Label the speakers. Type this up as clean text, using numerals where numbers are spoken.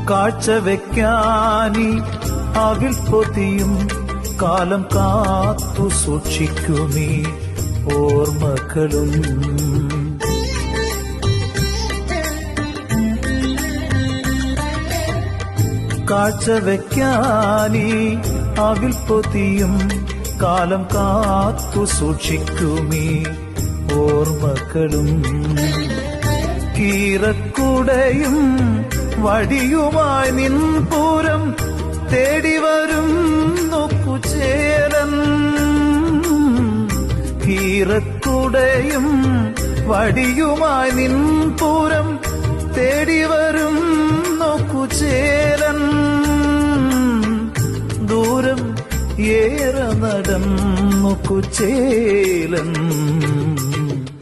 Speaker 1: കാഴ്ചവെക്കാനീ അവിൽ പൊതിയും കാലം കാത്തു സൂക്ഷിക്കുമീ ഓർമ്മകളും. കാഴ്ചവെക്കാനീ അവിൽ പൊതിയും കാലം കാത്തു സൂക്ഷിക്കുമീ ഓർമ്മകളും. കീറക്കുടയും വടിയുമായി നിൻപൂരം തേടിവരും നോക്കുചേലൻ. കീറക്കുടയും വടിയുമായി നിൻപൂരം തേടിവരും നോക്കുചേലൻ. ദൂരം ഏറെ നടന്നു കുചേലൻ.